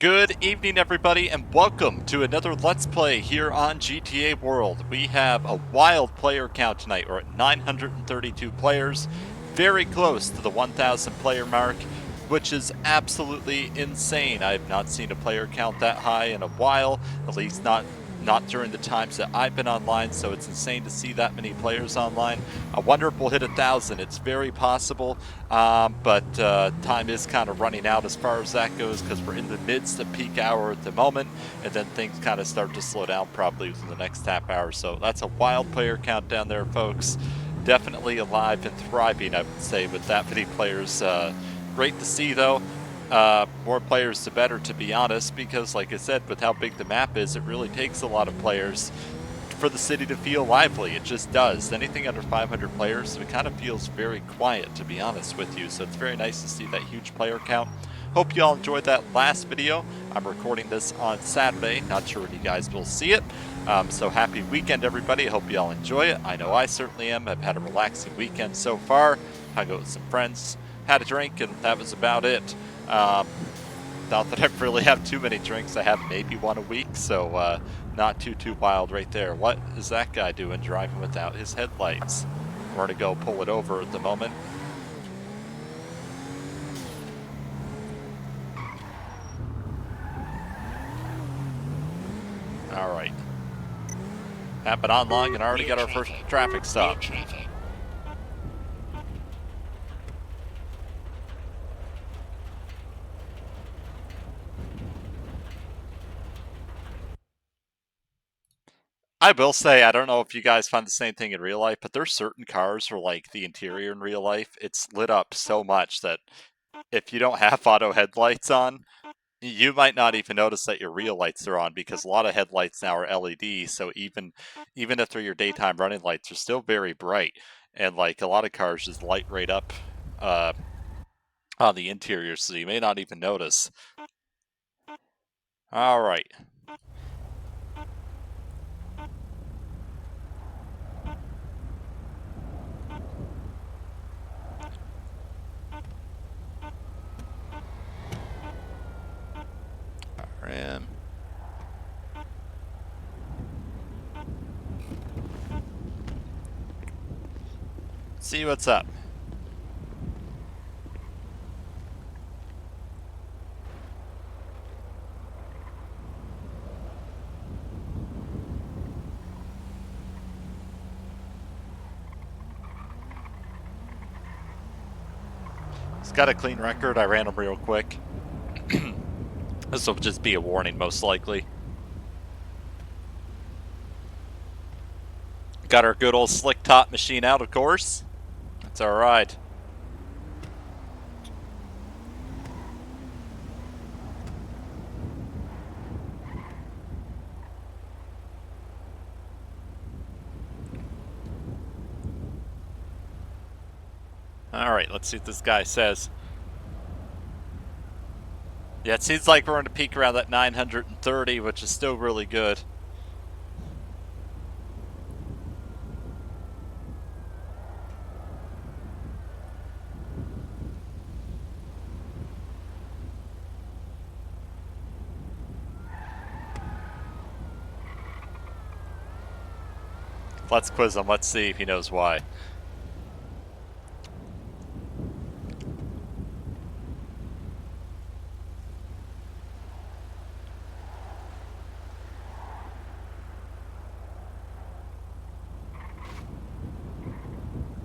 Good evening, everybody, and welcome to another Let's Play here on GTA World. We have a wild player count tonight. We're at 932 players, very close to the 1,000 player mark, which is absolutely insane. I have not seen a player count that high in a while, at least not during the times that I've been online, so it's insane to see that many players online. I wonder if we'll hit 1,000. It's very possible, but time is kind of running out as far as that goes because we're in the midst of peak hour at the moment, and then things kind of start to slow down probably within the next half hour. So that's a wild player count down there, folks. Definitely alive and thriving, I would say, with that many players. Great to see, though. More players the better, to be honest, because like I said, with how big the map is, it really takes a lot of players for the city to feel lively. It just does. Anything under 500 players, it kind of feels very quiet, to be honest with you. So it's very nice to see that huge player count. Hope you all enjoyed that last video. I'm recording this on Saturday. Not sure when you guys will see it. So happy weekend, everybody. I hope you all enjoy it. I know I certainly am. I've had a relaxing weekend so far. Hung out with some friends, had a drink, and that was about it. Not that I really have too many drinks. I have maybe one a week, so not too wild right there. What is that guy doing driving without his headlights? We're gonna go pull it over at the moment. All right. Haven't been on long and already got our first traffic stop. I will say, I don't know if you guys find the same thing in real life, but there's certain cars where, like, the interior in real life, it's lit up so much that if you don't have auto headlights on, you might not even notice that your real lights are on, because a lot of headlights now are LED, so even if they're your daytime running lights, they're still very bright. And, like, a lot of cars just light right up on the interior, so you may not even notice. All right. RM. See what's up. He's got a clean record. I ran him real quick. This will just be a warning, most likely. Got our good old slick top machine out, of course. That's all right. All right, let's see what this guy says. Yeah, it seems like we're going to peak around that 930, which is still really good. Let's quiz him. Let's see if he knows why.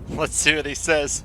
Let's see what he says.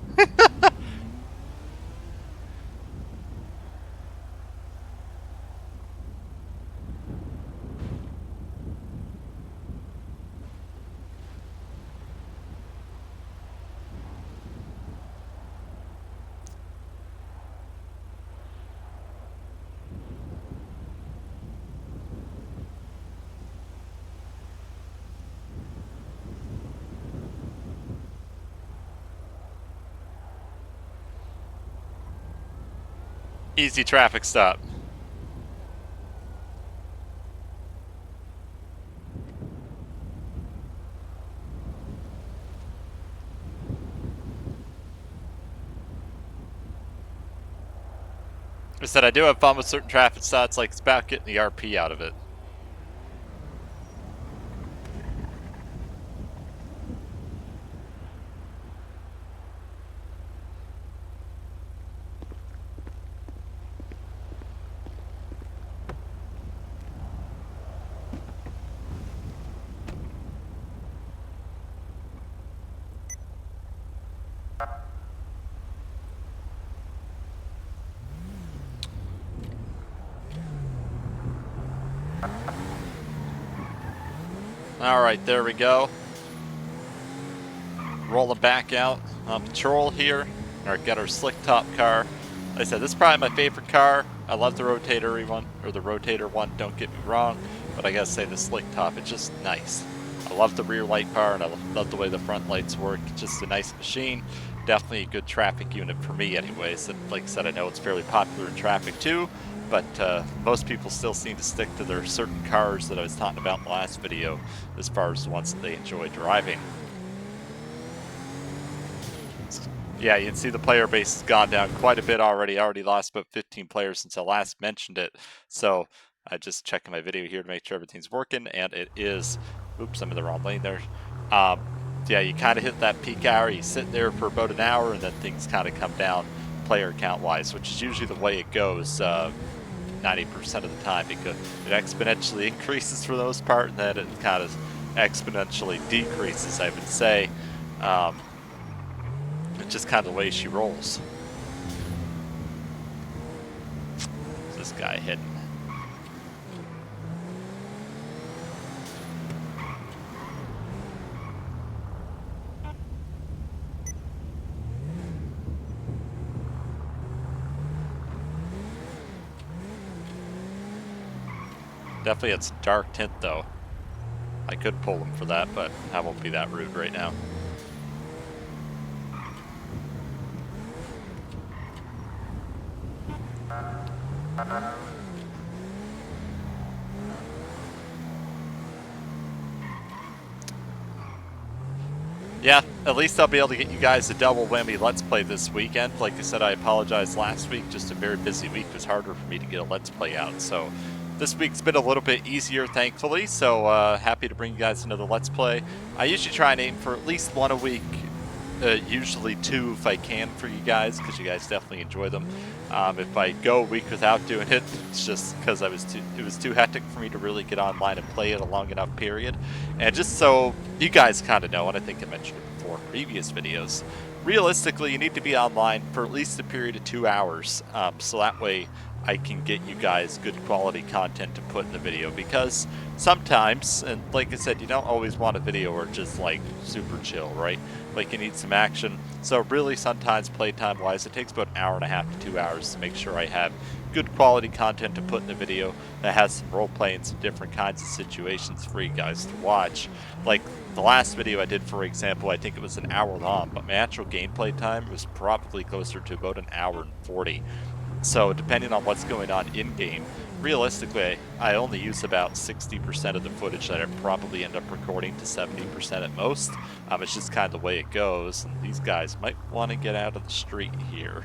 Easy traffic stop. said, I do have fun with certain traffic stops, like it's about getting the RP out of it. Alright, there we go. Rolling back out on patrol here. Got our slick top car. Like I said, this is probably my favorite car. I love the rotatory one, or the rotator one, don't get me wrong. But I gotta say, the slick top, it's just nice. I love the rear light bar, and I love the way the front lights work. It's just a nice machine. Definitely a good traffic unit for me anyways. And like I said, I know it's fairly popular in traffic too. But most people still seem to stick to their certain cars that I was talking about in the last video, as far as the ones that they enjoy driving. Yeah, you can see the player base has gone down quite a bit already. I already lost about 15 players since I last mentioned it. So I just checking my video here to make sure everything's working, and it is. Oops, I'm in the wrong lane there. Yeah, you kind of hit that peak hour. You sit there for about an hour, and then things kind of come down player count wise, which is usually the way it goes 90% of the time, because it exponentially increases for the most part, and then it kind of exponentially decreases, I would say. It's just kind of the way she rolls. What's this guy hitting? Definitely had some dark tint though. I could pull him for that, but I won't be that rude right now. Yeah, at least I'll be able to get you guys a double whammy Let's Play this weekend. Like I said, I apologize last week. Just a very busy week. It was harder for me to get a Let's Play out. So this week's been a little bit easier, thankfully. So happy to bring you guys another Let's Play. I usually try and aim for at least one a week. Usually two if I can for you guys, because you guys definitely enjoy them. If I go a week without doing it, it's just because it was too hectic for me to really get online and play it a long enough period. And just so you guys kind of know, and I think I mentioned it before in previous videos, realistically you need to be online for at least a period of 2 hours, so that way I can get you guys good quality content to put in the video, because sometimes, and like I said, you don't always want a video where it's just like super chill, right? Like you need some action. So really sometimes playtime wise, it takes about an hour and a half to 2 hours to make sure I have good quality content to put in the video that has some role play and some different kinds of situations for you guys to watch. Like the last video I did, for example, I think it was an hour long, but my actual gameplay time was probably closer to about an hour and 40. So depending on what's going on in-game, realistically, I only use about 60% of the footage that I probably end up recording to 70% at most. It's just kind of the way it goes, and these guys might want to get out of the street here.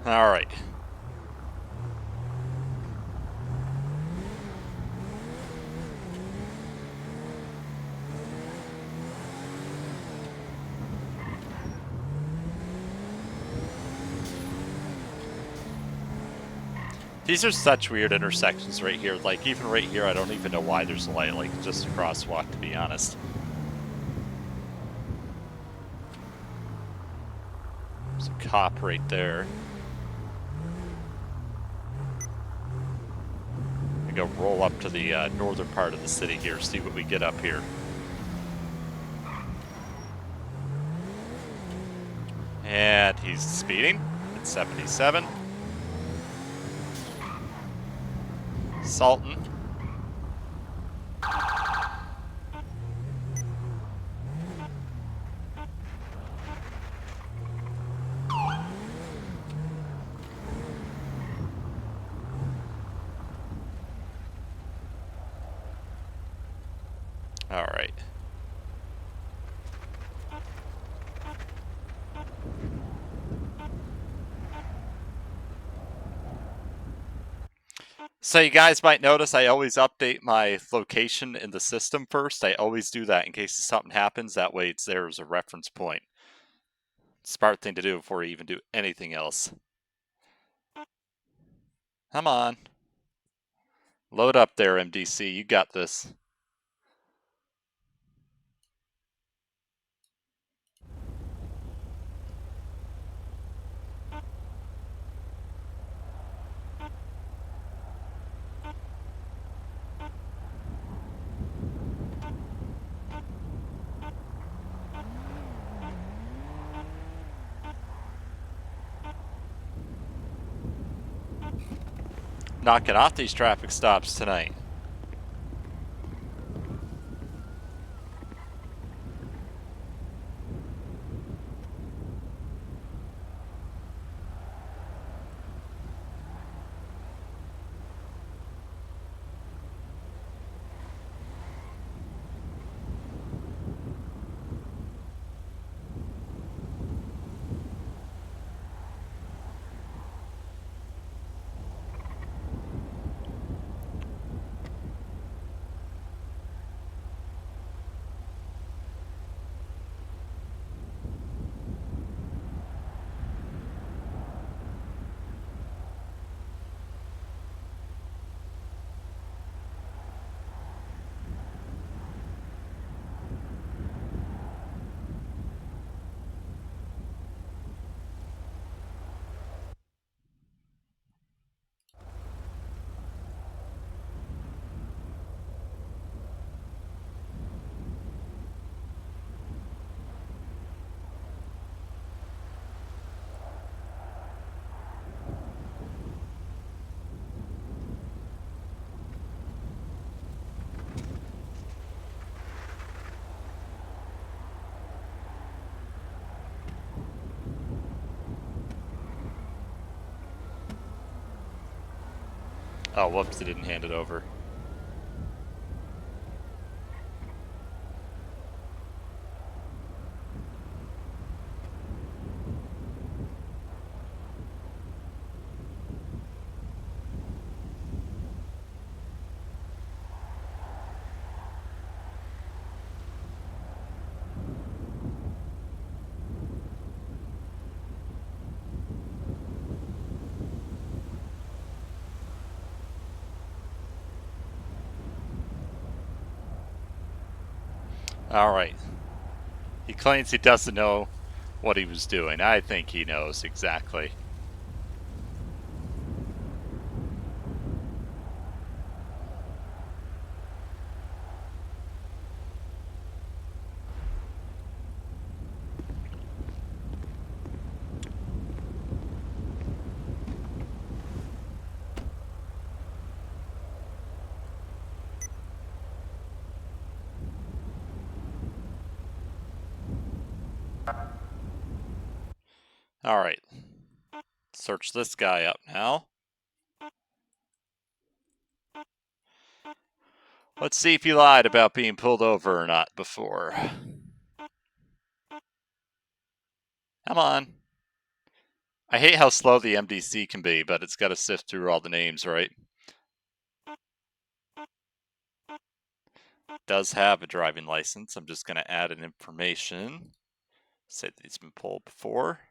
All right. These are such weird intersections right here. Like, even right here, I don't even know why there's a light. Like, just a crosswalk, to be honest. There's a cop right there. I go roll up to the northern part of the city here, see what we get up here. And he's speeding at 77. Salton. All right. So you guys might notice I always update my location in the system first. I always do that in case something happens. That way it's there as a reference point. Smart thing to do before you even do anything else. Come on. Load up there, MDC. You got this. Knocking off these traffic stops tonight. Oh, whoops, they didn't hand it over. All right. He claims he doesn't know what he was doing. I think he knows exactly. All right. Search this guy up now. Let's see if he lied about being pulled over or not before. Come on. I hate how slow the MDC can be, but it's got to sift through all the names, right? Does have a driving license. I'm just going to add an information. Say that he's been pulled before.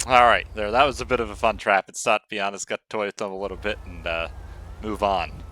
Alright, there. That was a bit of a fun trap. It's not, to be honest, got to toy with them a little bit and move on.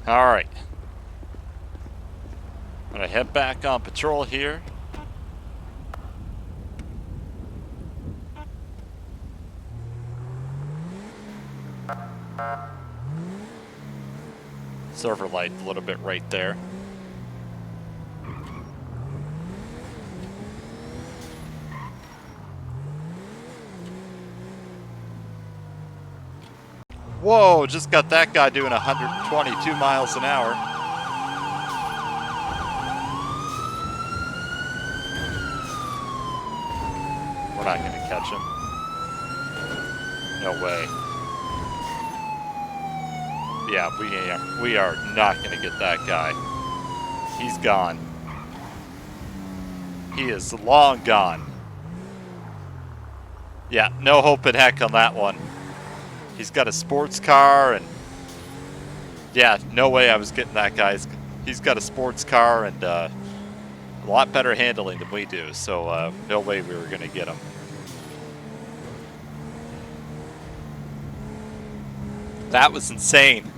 Alright. I'm gonna head back on patrol here. Server light a little bit right there. Whoa, just got that guy doing 122 miles an hour. We're not going to catch him. No way. Yeah, we are not going to get that guy. He's gone. He is long gone. Yeah, no hope in heck on that one. He's got a sports car, and yeah, no way I was getting that guy. He's got a sports car and a lot better handling than we do, so no way we were going to get him. That was insane.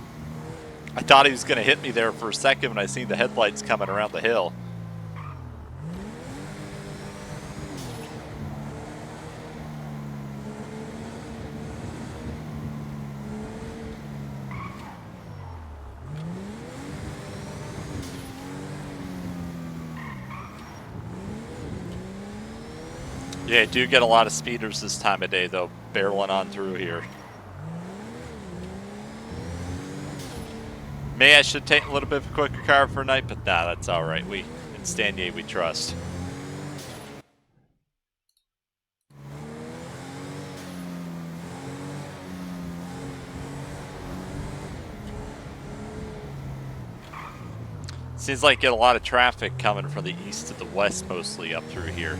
I thought he was going to hit me there for a second when I seen the headlights coming around the hill. Yeah, I do get a lot of speeders this time of day, though, barreling on through here. Maybe I should take a little bit of a quicker car for a night, but nah, that's alright. In Stanier, we trust. Seems like get a lot of traffic coming from the east to the west, mostly up through here.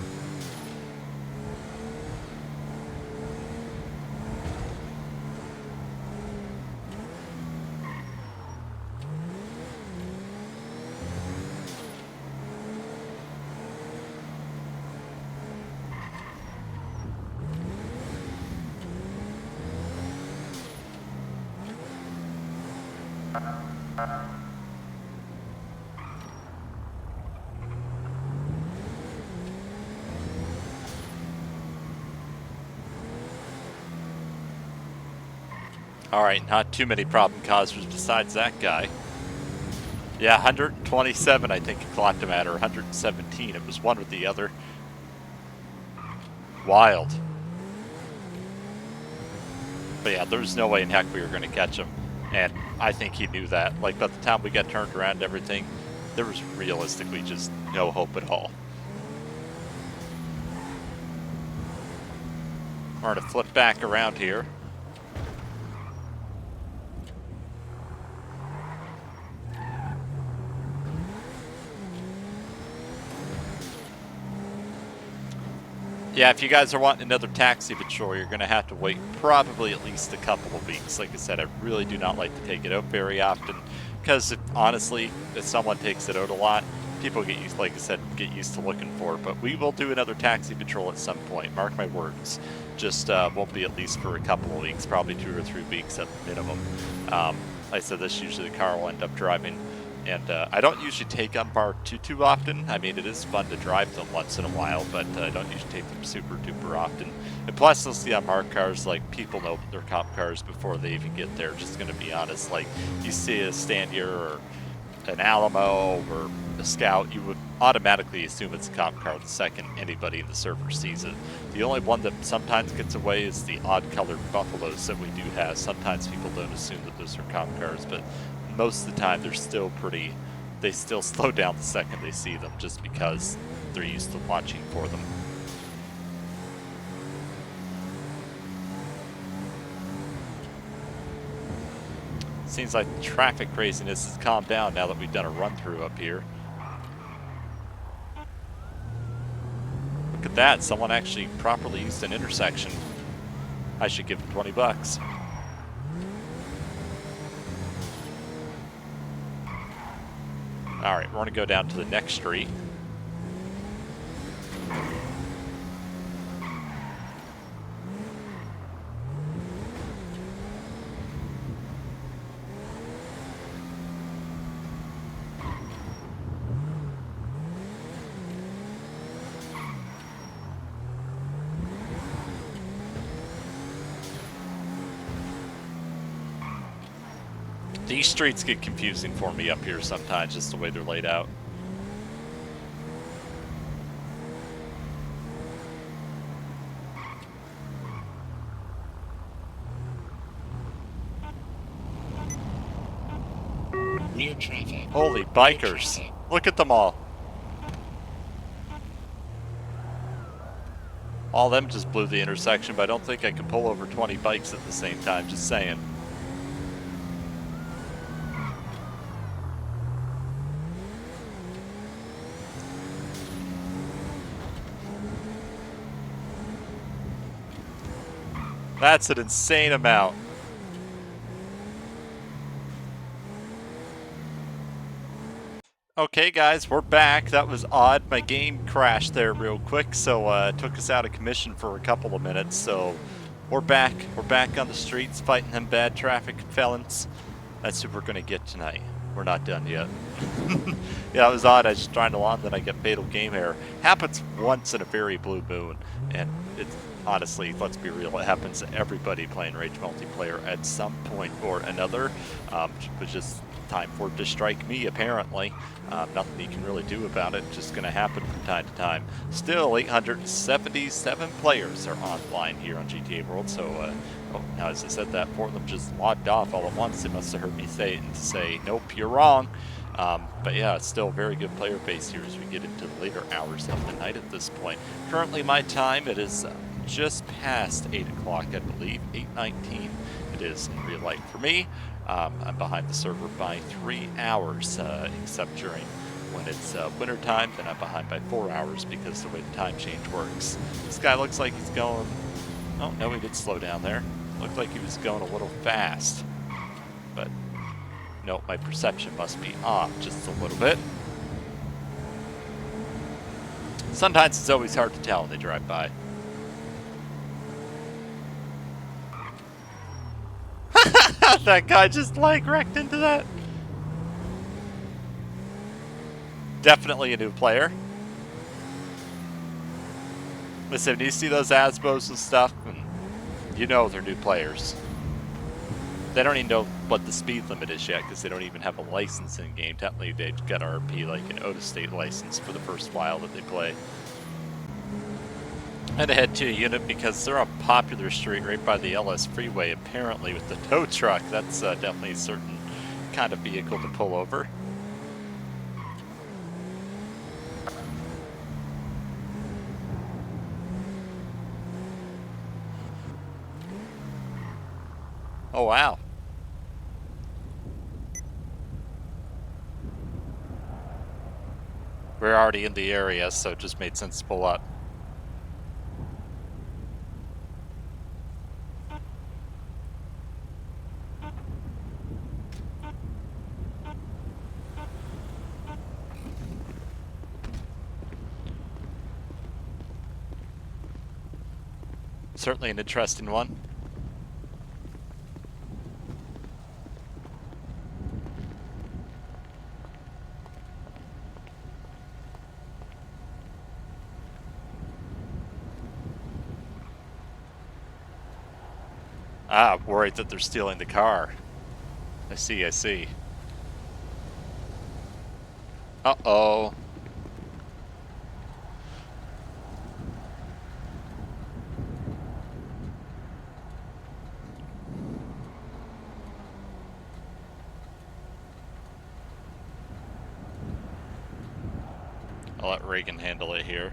Alright, not too many problem causers besides that guy. Yeah, 127 I think it clocked him at, or 117. It was one or the other. Wild. But yeah, there's no way in heck we were going to catch him. And I think he knew that. Like, by the time we got turned around and everything, there was realistically just no hope at all. We're going to flip back around here. Yeah, if you guys are wanting another taxi patrol, you're going to have to wait probably at least a couple of weeks. Like I said, I really do not like to take it out very often because, honestly, if someone takes it out a lot, people get used, like I said, get used to looking for it. But we will do another taxi patrol at some point. Mark my words. Just won't be at least for a couple of weeks, probably 2 or 3 weeks at the minimum. Like I said, this usually the car will end up driving And I don't usually take unparked too often. I mean, it is fun to drive them once in a while, but I don't usually take them super duper often. And plus, you'll see unmarked cars, like, people know they're cop cars before they even get there, just gonna be honest. Like, you see a Standard or an Alamo or a Scout, you would automatically assume it's a cop car the second anybody in the server sees it. The only one that sometimes gets away is the odd-colored Buffaloes that we do have. Sometimes people don't assume that those are cop cars, but most of the time they're still they still slow down the second they see them, just because they're used to watching for them. Seems like the traffic craziness has calmed down now that we've done a run-through up here. Look at that, someone actually properly used an intersection. I should give him 20 bucks. Alright, we're gonna go down to the next street. These streets get confusing for me up here sometimes, just the way they're laid out. Rear traffic. Holy bikers. Look at them all. All of them just blew the intersection, but I don't think I can pull over 20 bikes at the same time, just saying. That's an insane amount. Okay guys, we're back. That was odd. My game crashed there real quick, so it took us out of commission for a couple of minutes. So we're back. We're back on the streets fighting them bad traffic felons. That's what we're gonna get tonight. We're not done yet. Yeah, it was odd. I was just trying to launch, then I get fatal game error. Happens once in a very blue moon, and it's honestly, let's be real, it happens to everybody playing Rage multiplayer at some point or another. Which is time for it to strike me, apparently. Nothing you can really do about it, just gonna happen from time to time. Still, 877 players are online here on GTA World, so oh, now as I said that, 4 of them just logged off all at once. They must have heard me say it and say, nope, you're wrong. But yeah, it's still a very good player base here as we get into the later hours of the night at this point. Currently my time, it is just past 8 o'clock, I believe, 8:19 it is in real life for me. I'm behind the server by 3 hours, except during when it's winter time, then I'm behind by 4 hours because the way the time change works. This guy looks like he's going, oh no, he did slow down there. Looked like he was going a little fast, but no, my perception must be off just a little bit. Sometimes it's always hard to tell when they drive by. That guy just like wrecked into that. Definitely a new player. Listen, when you see those ASBOs and stuff, you know they're new players. They don't even know what the speed limit is yet because they don't even have a license in game. Technically, they've got RP like an Oda State license for the first while that they play. I had to head to a unit because they're on a popular street right by the LS freeway, apparently, with the tow truck. That's definitely a certain kind of vehicle to pull over. Oh, wow. We're already in the area, so it just made sense to pull up. Certainly an interesting one. Ah, worried that they're stealing the car. I see, I see. Uh-oh. I'll let Reagan handle it here.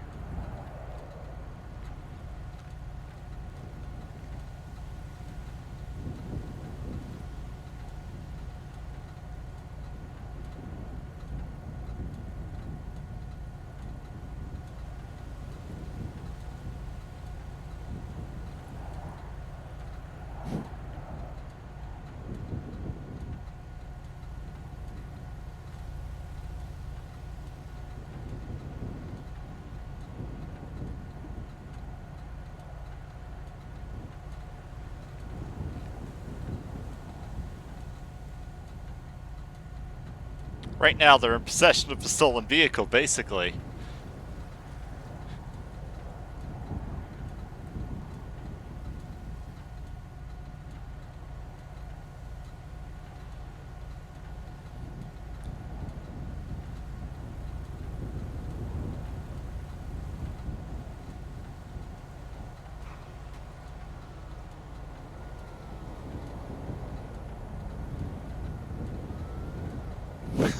Right now, they're in possession of a stolen vehicle, basically.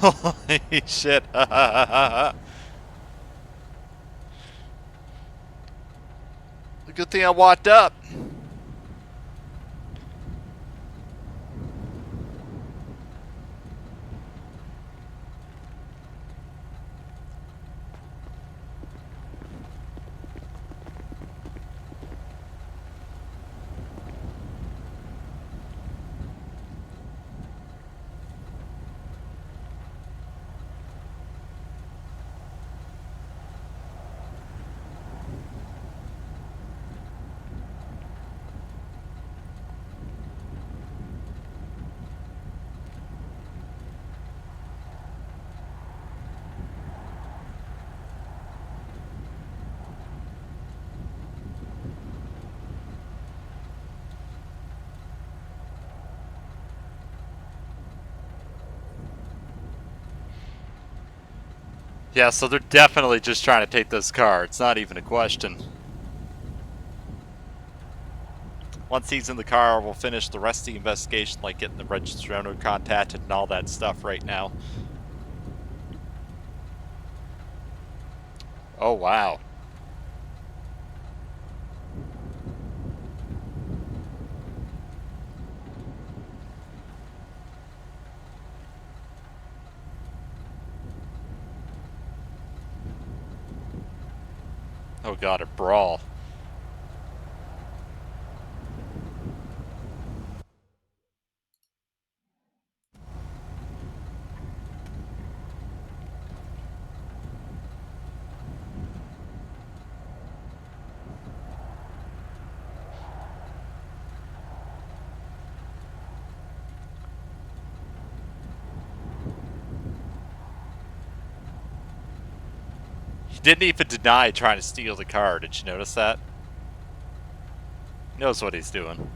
Holy shit. Good thing I walked up. Yeah, so they're definitely just trying to take this car. It's not even a question. Once he's in the car, we'll finish the rest of the investigation, like getting the registered owner contacted and all that stuff right now. Oh, wow. Oh god, a brawl. He didn't even deny trying to steal the car. Did you notice that? He knows what he's doing.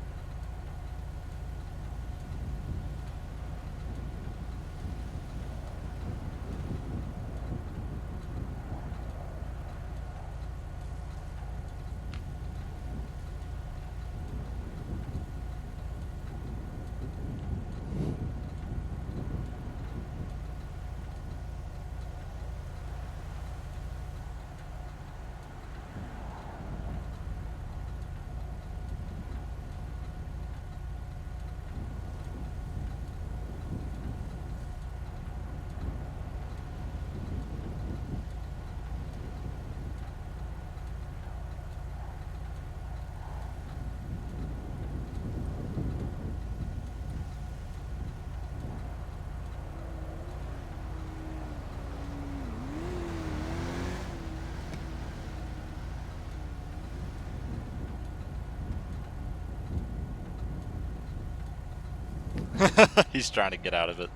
He's trying to get out of it.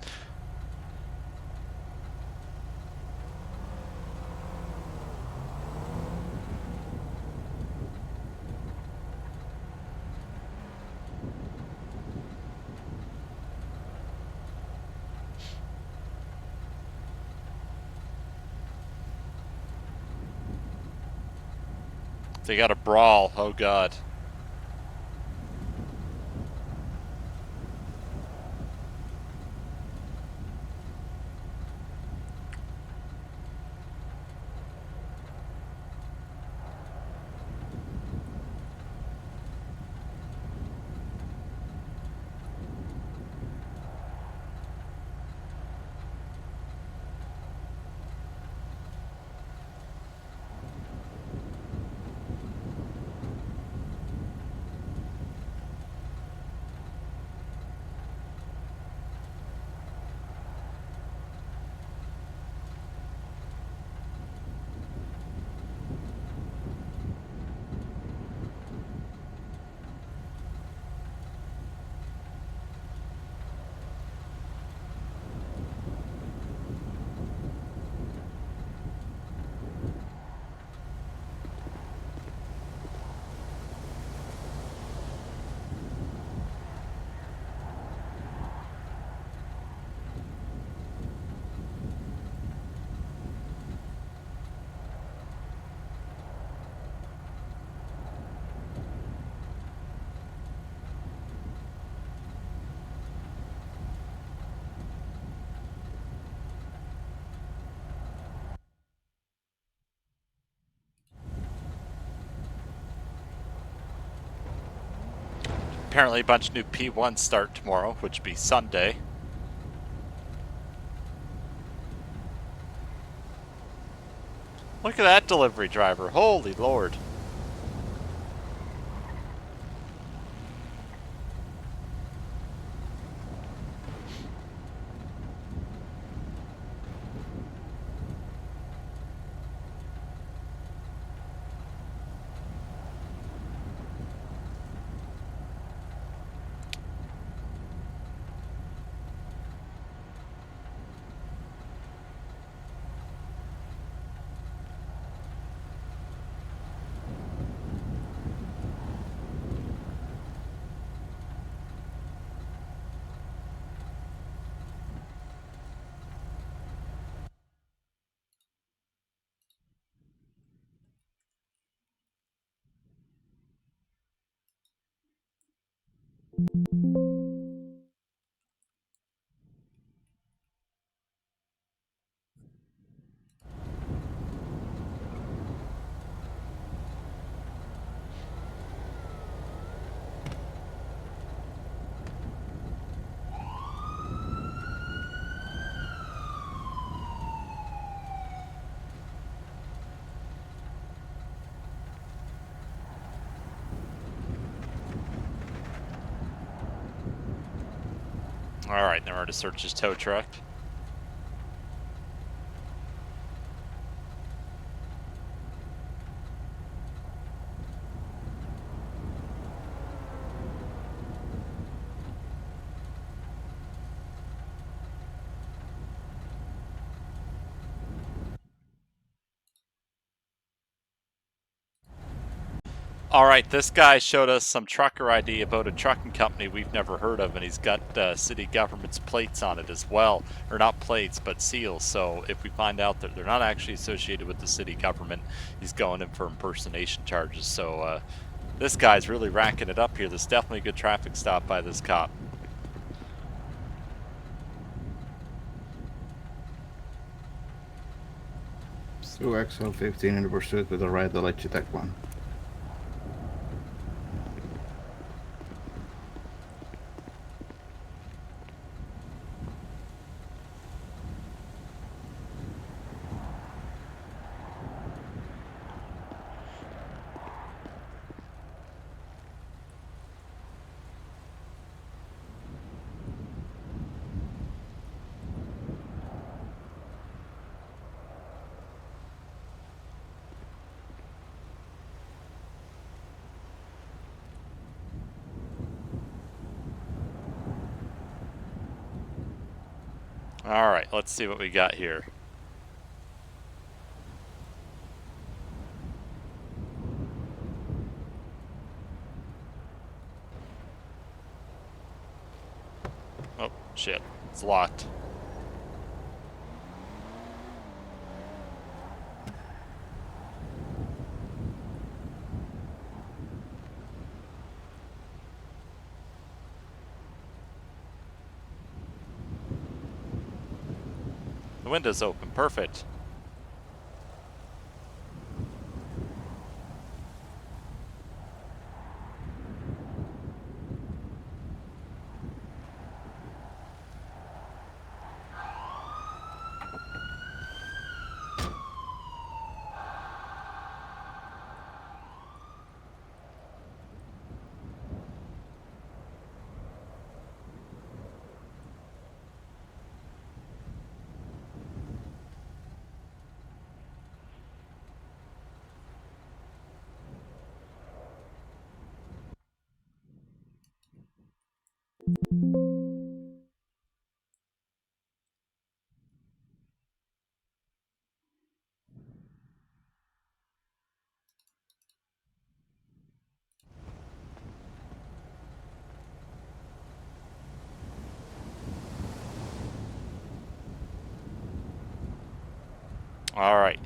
They got a brawl. Oh god. Apparently a bunch of new P1s start tomorrow, which would be Sunday. Look at that delivery driver. Holy Lord. Alright, now we're to search his tow truck. Alright, this guy showed us some trucker ID about a trucking company we've never heard of, and he's got city government's plates on it as well. Or not plates, but seals. So if we find out that they're not actually associated with the city government, he's going in for impersonation charges. So this guy's really racking it up here. There's definitely a good traffic stop by this cop. 2XL15 in the pursuit with a red, I'll let you take one. Alright, let's see what we got here. Oh, shit. It's locked. The window's open. Perfect. All right.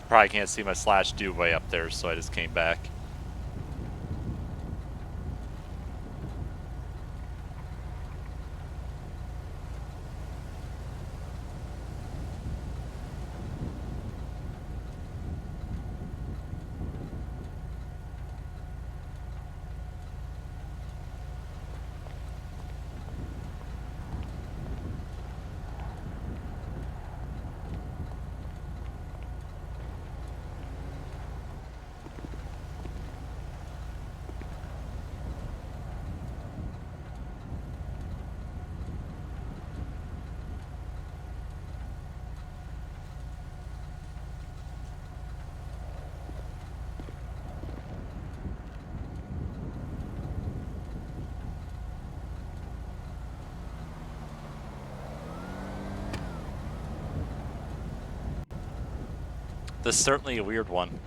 Probably can't see my slash do way up there, so I just came back. This is certainly a weird one.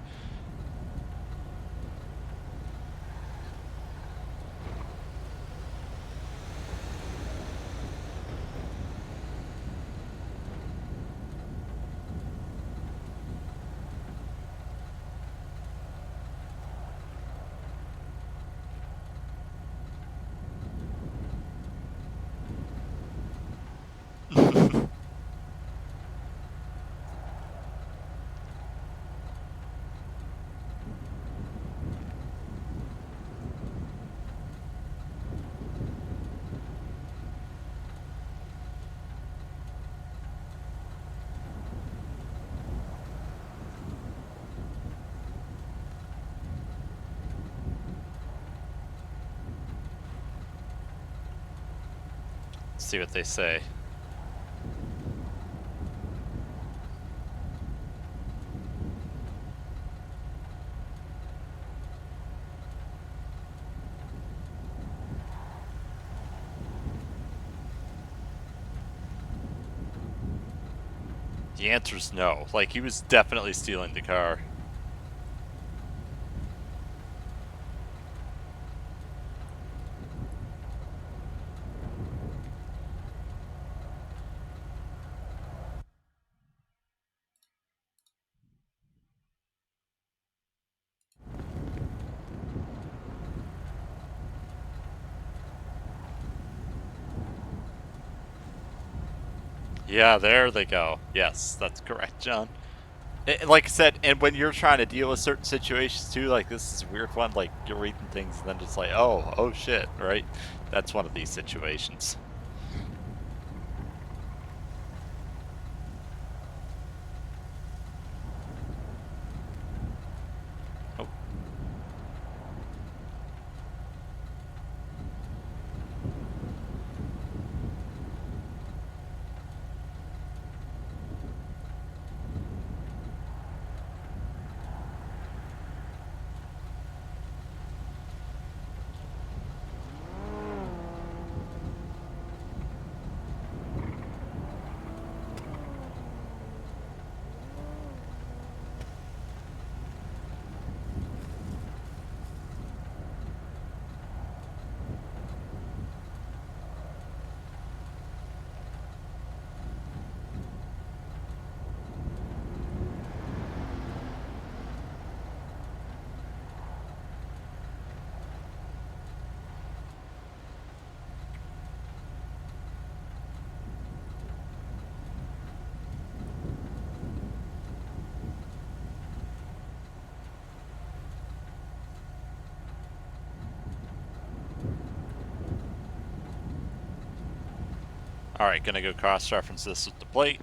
Let's see what they say. The answer's no. Like, he was definitely stealing the car. Yeah, there they go. Yes, that's correct, John. Like I said, and when you're trying to deal with certain situations too, like this is a weird one, like you're reading things and then just like, oh shit, right? That's one of these situations. Oh. Alright, gonna go cross-reference this with the plate.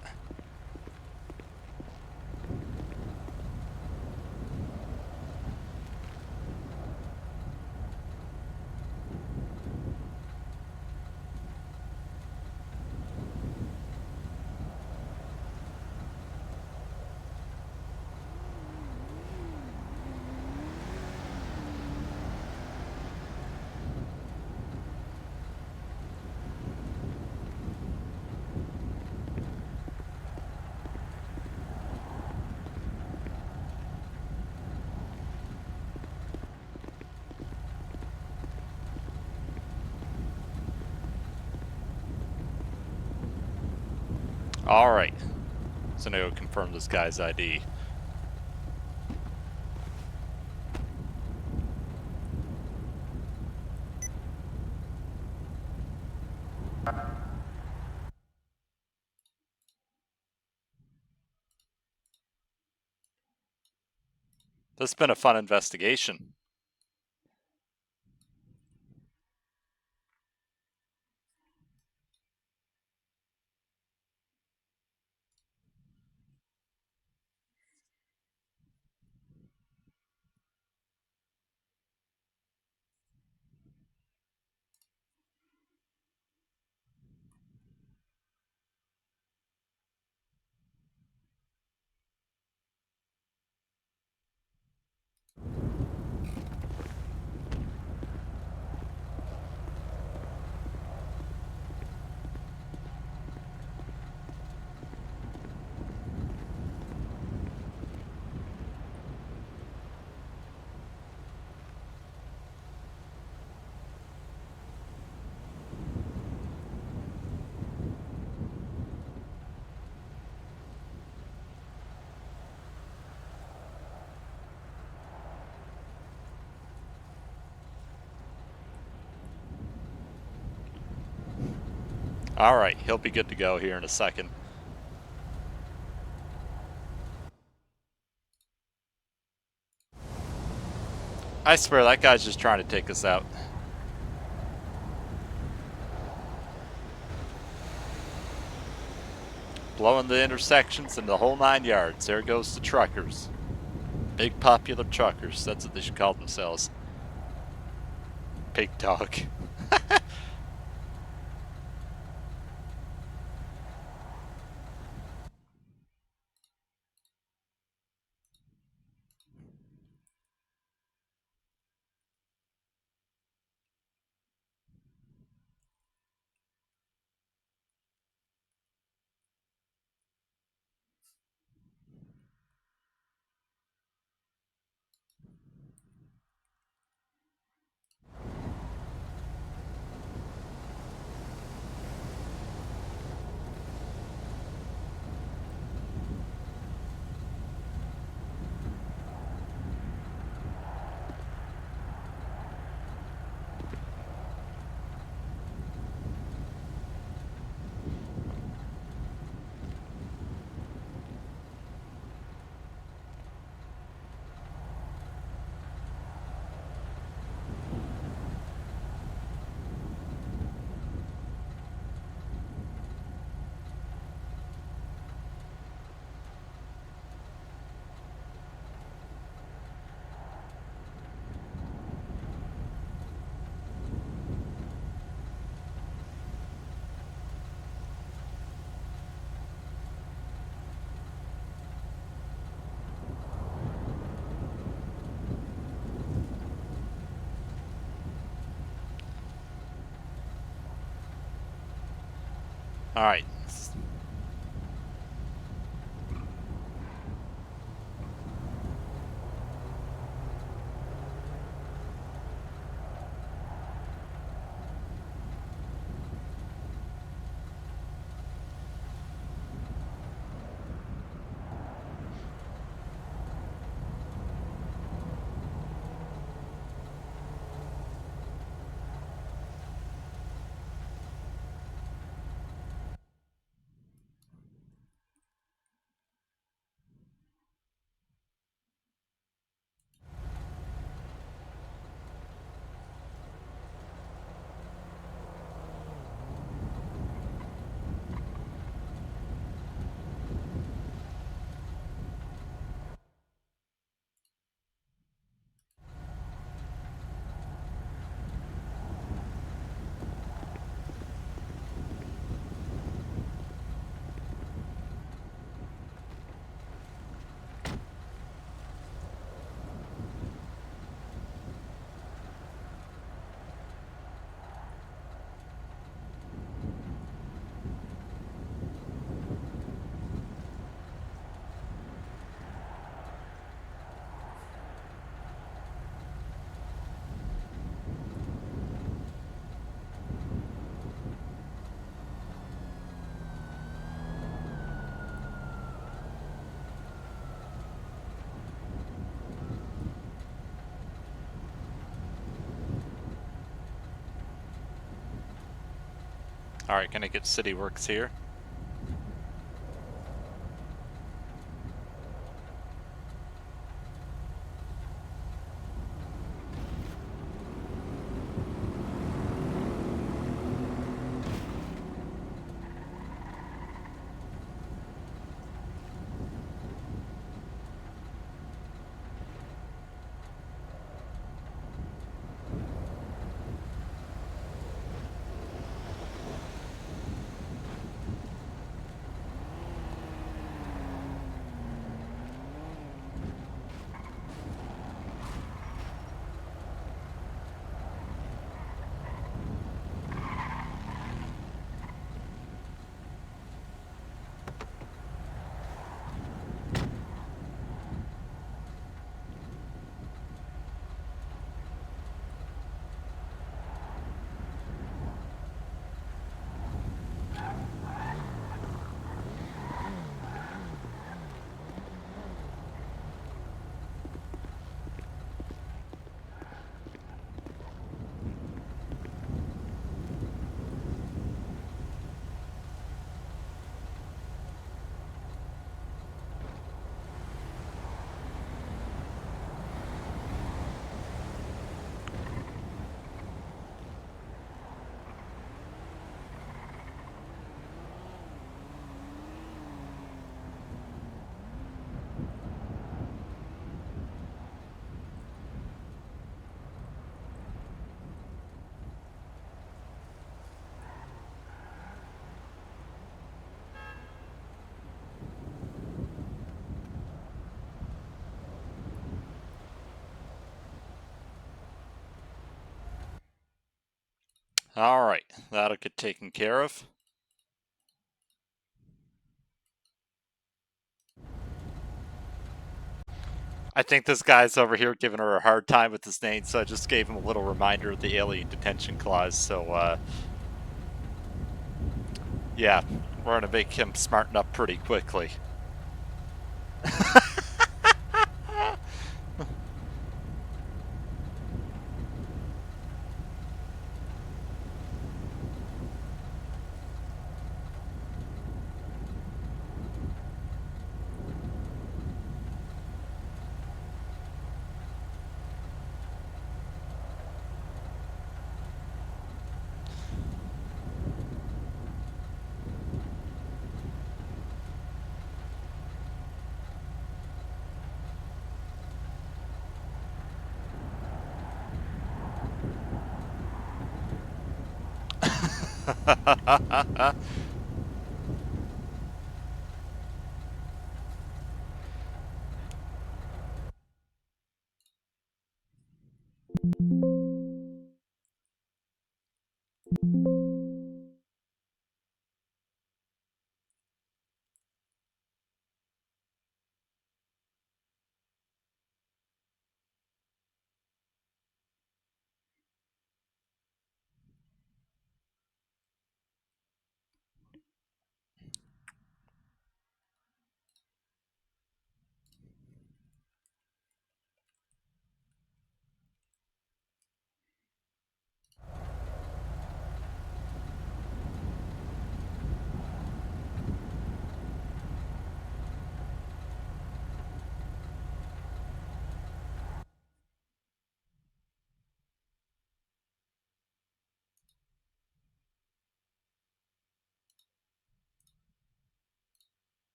Alright. So now go confirm this guy's ID. This has been a fun investigation. Alright, he'll be good to go here in a second. I swear that guy's just trying to take us out. Blowing the intersections and the whole 9 yards. There goes the truckers. Big popular truckers. That's what they should call themselves. Big dog. Alright. Alright, gonna get City Works here. Alright, that'll get taken care of. I think this guy's over here giving her a hard time with his name, so I just gave him a little reminder of the alien detention clause, so, yeah, we're gonna make him smarten up pretty quickly.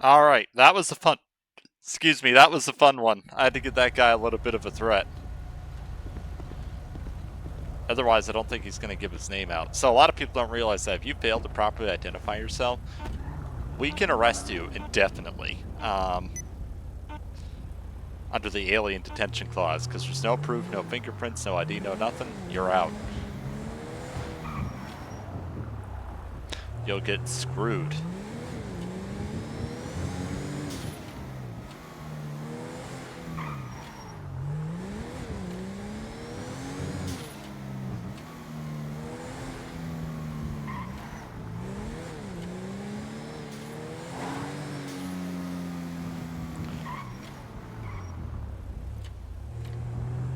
Alright, that was a fun... Excuse me, that was a fun one. I had to give that guy a little bit of a threat. Otherwise, I don't think he's going to give his name out. So a lot of people don't realize that if you fail to properly identify yourself, we can arrest you indefinitely under the alien detention clause, because there's no proof, no fingerprints, no ID, no nothing. You're out. You'll get screwed.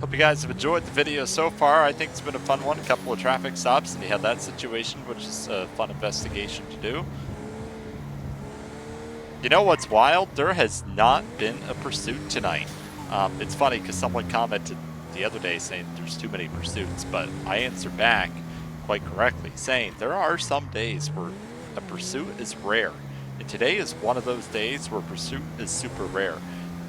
Hope you guys have enjoyed the video so far. I think it's been a fun one. A couple of traffic stops, and you had that situation, which is a fun investigation to do. You know what's wild? There has not been a pursuit tonight. It's funny because someone commented the other day saying there's too many pursuits, but I answered back quite correctly saying there are some days where a pursuit is rare. And today is one of those days where pursuit is super rare.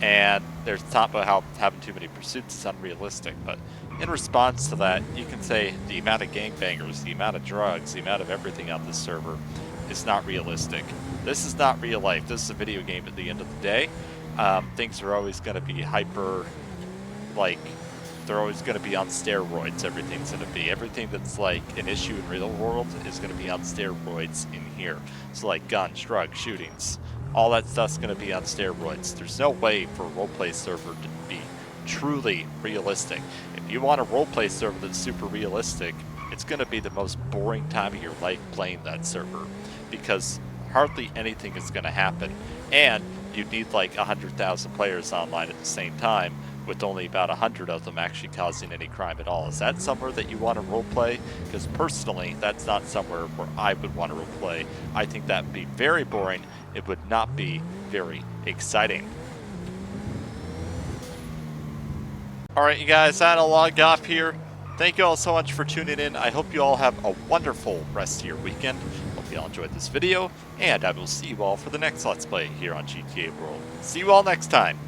And there's talk about how having too many pursuits is unrealistic, but in response to that, you can say the amount of gangbangers, the amount of drugs, the amount of everything on this server is not realistic. This is not real life. This is a video game at the end of the day. Things are always going to be hyper, like, they're always going to be on steroids. Everything's going to be. Everything that's like an issue in real world is going to be on steroids in here. So like guns, drugs, shootings, all that stuff's going to be on steroids. There's no way for a roleplay server to be truly realistic. If you want a roleplay server that's super realistic, it's going to be the most boring time of your life playing that server, because hardly anything is going to happen, and you'd need like 100,000 players online at the same time, with only about 100 of them actually causing any crime at all. Is that somewhere that you want to roleplay? Because personally, that's not somewhere where I would want to roleplay. I think that would be very boring. It would not be very exciting. Alright, you guys, I had to log off here. Thank you all so much for tuning in. I hope you all have a wonderful rest of your weekend. Hope you all enjoyed this video, and I will see you all for the next Let's Play here on GTA World. See you all next time.